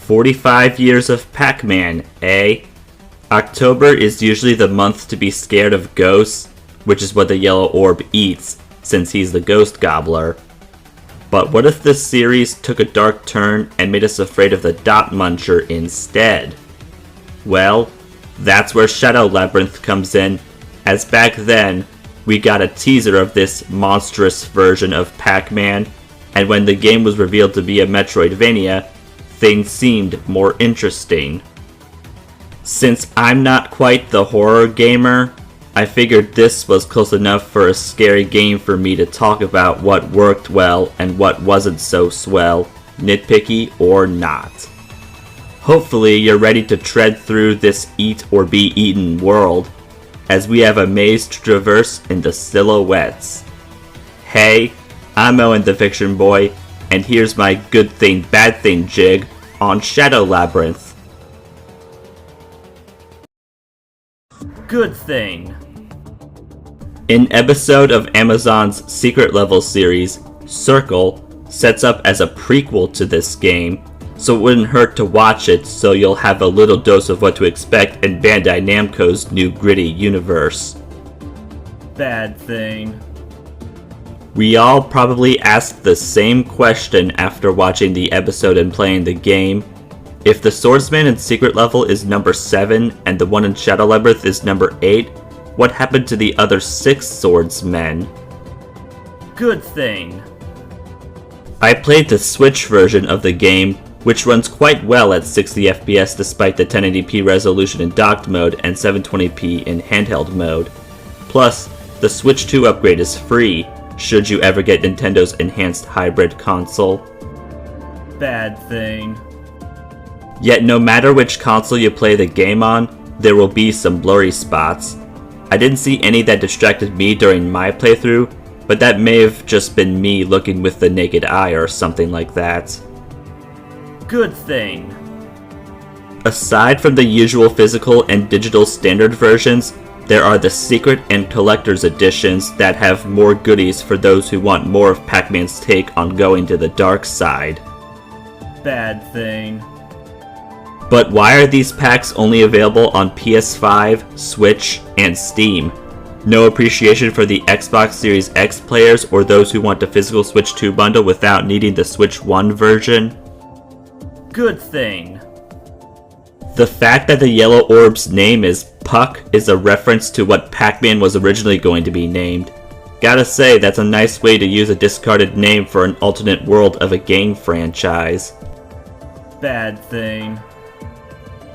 45 years of Pac-Man, eh? October is usually the month to be scared of ghosts, which is what the Yellow Orb eats, since he's the ghost gobbler. But what if this series took a dark turn and made us afraid of the Dot Muncher instead? Well, that's where Shadow Labyrinth comes in, as back then, we got a teaser of this monstrous version of Pac-Man, and when the game was revealed to be a Metroidvania, things seemed more interesting. Since I'm not quite the horror gamer, I figured this was close enough for a scary game for me to talk about what worked well and what wasn't so swell, nitpicky or not. Hopefully you're ready to tread through this eat or be eaten world, as we have a maze to traverse in the silhouettes. Hey, I'm Owen the Fictionboy, and here's my good thing bad thing jig on Shadow Labyrinth. Good thing. An episode of Amazon's Secret Level series, Circle, sets up as a prequel to this game, so it wouldn't hurt to watch it so you'll have a little dose of what to expect in Bandai Namco's new gritty universe. Bad thing. We all probably asked the same question after watching the episode and playing the game. If the swordsman in Secret Level is number 7 and the one in Shadow Labyrinth is number 8, what happened to the other 6 swordsmen? Good thing. I played the Switch version of the game, which runs quite well at 60 FPS despite the 1080p resolution in docked mode and 720p in handheld mode. Plus, the Switch 2 upgrade is free, should you ever get Nintendo's enhanced hybrid console. Bad thing. Yet no matter which console you play the game on, there will be some blurry spots. I didn't see any that distracted me during my playthrough, but that may have just been me looking with the naked eye or something like that. Good thing. Aside from the usual physical and digital standard versions, there are the secret and collector's editions that have more goodies for those who want more of Pac-Man's take on going to the dark side. Bad thing. But why are these packs only available on PS5, Switch, and Steam? No appreciation for the Xbox Series X players or those who want the physical Switch 2 bundle without needing the Switch 1 version? Good thing. The fact that the Yellow Orb's name is Puck is a reference to what Pac-Man was originally going to be named. Gotta say, that's a nice way to use a discarded name for an alternate world of a game franchise. Bad thing.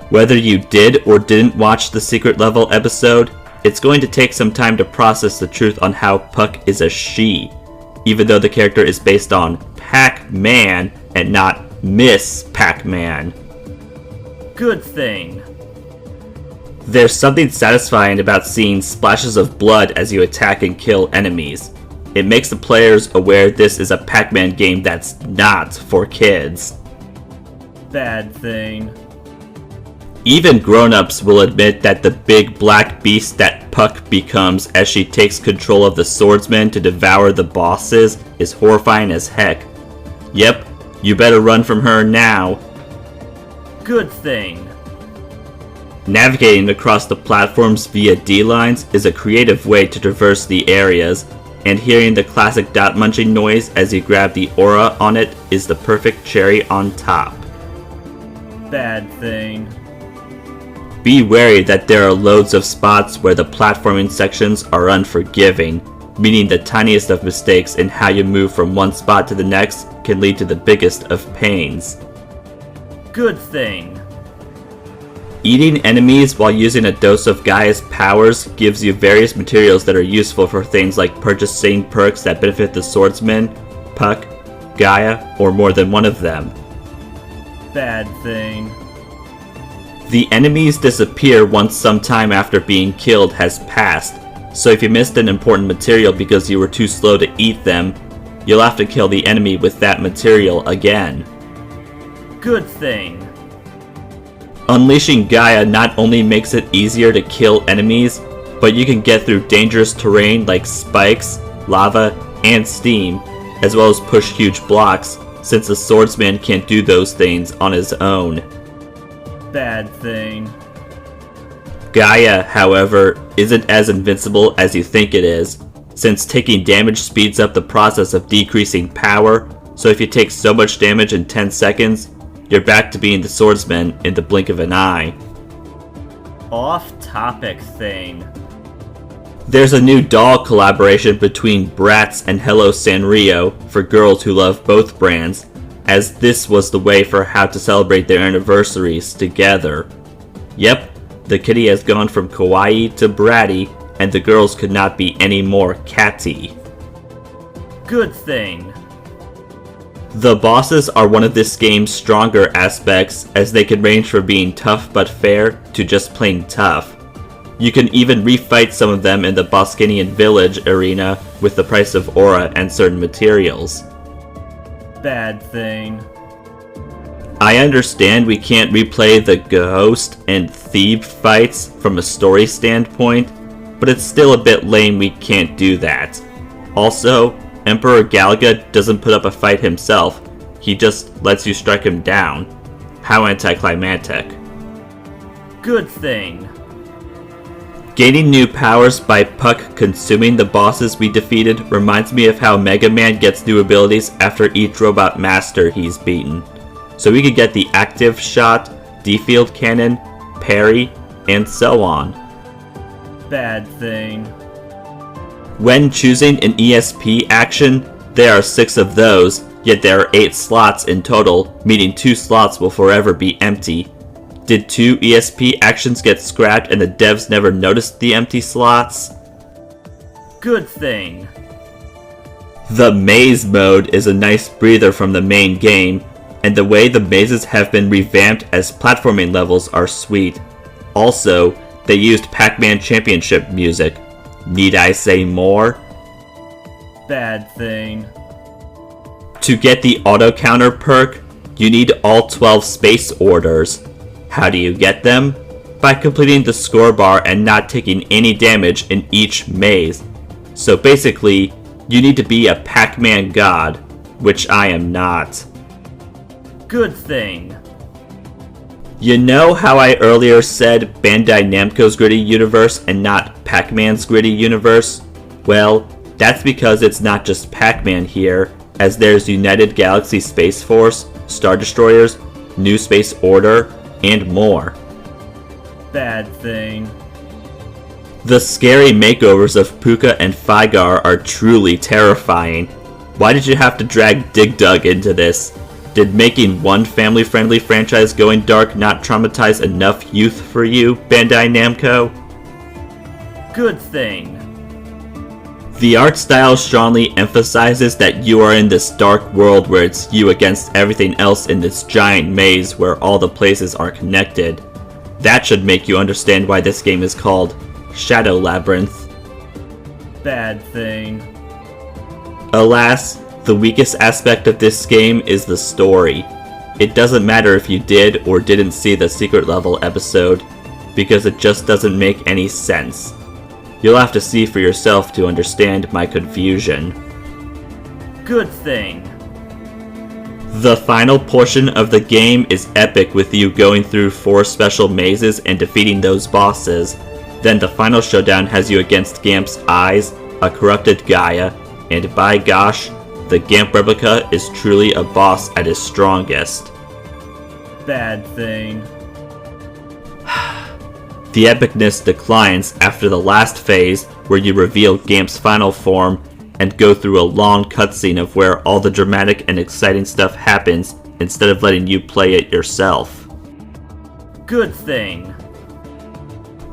Whether you did or didn't watch the Secret Level episode, it's going to take some time to process the truth on how Puck is a she, even though the character is based on Pac-Man and not Miss Pac-Man. Good thing. There's something satisfying about seeing splashes of blood as you attack and kill enemies. It makes the players aware this is a Pac-Man game that's not for kids. Bad thing. Even grown-ups will admit that the big black beast that Puck becomes as she takes control of the swordsman to devour the bosses is horrifying as heck. Yep, you better run from her now. Good thing. Navigating across the platforms via D-lines is a creative way to traverse the areas, and hearing the classic dot munching noise as you grab the aura on it is the perfect cherry on top. Bad thing. Be wary that there are loads of spots where the platforming sections are unforgiving, meaning the tiniest of mistakes in how you move from one spot to the next can lead to the biggest of pains. Good thing. Eating enemies while using a dose of Gaia's powers gives you various materials that are useful for things like purchasing perks that benefit the swordsman, Puck, Gaia, or more than one of them. Bad thing. The enemies disappear once some time after being killed has passed, so if you missed an important material because you were too slow to eat them, you'll have to kill the enemy with that material again. Good thing. Unleashing Gaia not only makes it easier to kill enemies, but you can get through dangerous terrain like spikes, lava, and steam, as well as push huge blocks, since the swordsman can't do those things on his own. Bad thing. Gaia, however, isn't as invincible as you think it is, since taking damage speeds up the process of decreasing power, so if you take so much damage in 10 seconds, you're back to being the swordsman in the blink of an eye. Off-topic thing. There's a new doll collaboration between Bratz and Hello Sanrio for girls who love both brands, as this was the way for how to celebrate their anniversaries together. Yep, the kitty has gone from kawaii to bratty, and the girls could not be any more catty. Good thing. The bosses are one of this game's stronger aspects, as they can range from being tough but fair to just plain tough. You can even refight some of them in the Boskinian Village arena with the price of aura and certain materials. Bad thing. I understand we can't replay the Ghost and Thebe fights from a story standpoint, but it's still a bit lame we can't do that. Also, Emperor Galaga doesn't put up a fight himself, he just lets you strike him down. How anticlimactic. Good thing. Gaining new powers by Puck consuming the bosses we defeated reminds me of how Mega Man gets new abilities after each robot master he's beaten. So we could get the active shot, D-field cannon, parry, and so on. Bad thing. When choosing an ESP action, there are 6 of those, yet there are 8 slots in total, meaning 2 slots will forever be empty. Did 2 ESP actions get scrapped and the devs never noticed the empty slots? Good thing. The maze mode is a nice breather from the main game, and the way the mazes have been revamped as platforming levels are sweet. Also, they used Pac-Man Championship music. Need I say more? Bad thing. To get the auto counter perk, you need all 12 space orders. How do you get them? By completing the score bar and not taking any damage in each maze. So basically, you need to be a Pac-Man god, which I am not. Good thing. You know how I earlier said Bandai Namco's gritty universe and not Pac-Man's gritty universe? Well, that's because it's not just Pac-Man here, as there's United Galaxy Space Force, Star Destroyers, New Space Order, and more. Bad thing. The scary makeovers of Puka and Fygar are truly terrifying. Why did you have to drag Dig Dug into this? Did making one family-friendly franchise going dark not traumatize enough youth for you, Bandai Namco? Good thing. The art style strongly emphasizes that you are in this dark world where it's you against everything else in this giant maze where all the places are connected. That should make you understand why this game is called Shadow Labyrinth. Bad thing. Alas, the weakest aspect of this game is the story. It doesn't matter if you did or didn't see the secret level episode, because it just doesn't make any sense. You'll have to see for yourself to understand my confusion. Good thing. The final portion of the game is epic with you going through 4 special mazes and defeating those bosses. Then the final showdown has you against Gamp's eyes, a corrupted Gaia, and by gosh, the Gamp replica is truly a boss at his strongest. Bad thing. The epicness declines after the last phase, where you reveal Gamp's final form and go through a long cutscene of where all the dramatic and exciting stuff happens instead of letting you play it yourself. Good thing.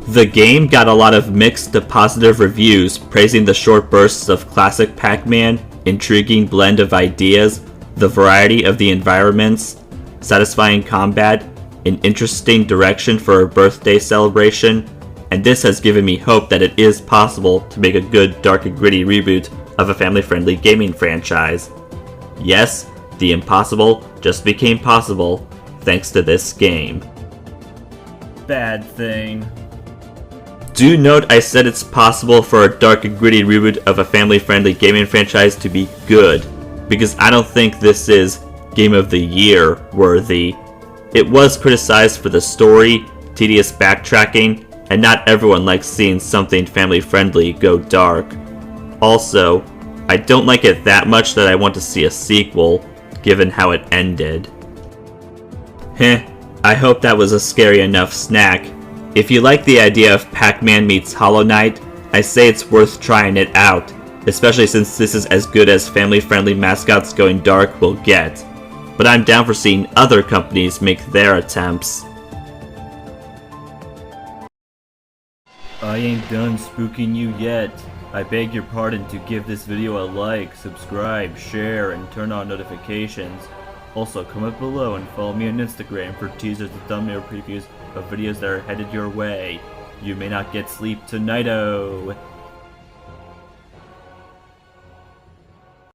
The game got a lot of mixed to positive reviews, praising the short bursts of classic Pac-Man, intriguing blend of ideas, the variety of the environments, satisfying combat, an interesting direction for a birthday celebration, and this has given me hope that it is possible to make a good dark and gritty reboot of a family-friendly gaming franchise. Yes, the impossible just became possible thanks to this game. Bad thing. Do note I said it's possible for a dark and gritty reboot of a family-friendly gaming franchise to be good, because I don't think this is Game of the Year worthy. It was criticized for the story, tedious backtracking, and not everyone likes seeing something family-friendly go dark. Also, I don't like it that much that I want to see a sequel, given how it ended. Heh, I hope that was a scary enough snack. If you like the idea of Pac-Man meets Hollow Knight, I say it's worth trying it out, especially since this is as good as family-friendly mascots going dark will get. But I'm down for seeing other companies make their attempts. I ain't done spooking you yet. I beg your pardon to give this video a like, subscribe, share, and turn on notifications. Also, comment below and follow me on Instagram for teasers and thumbnail previews of videos that are headed your way. You may not get sleep tonight-o.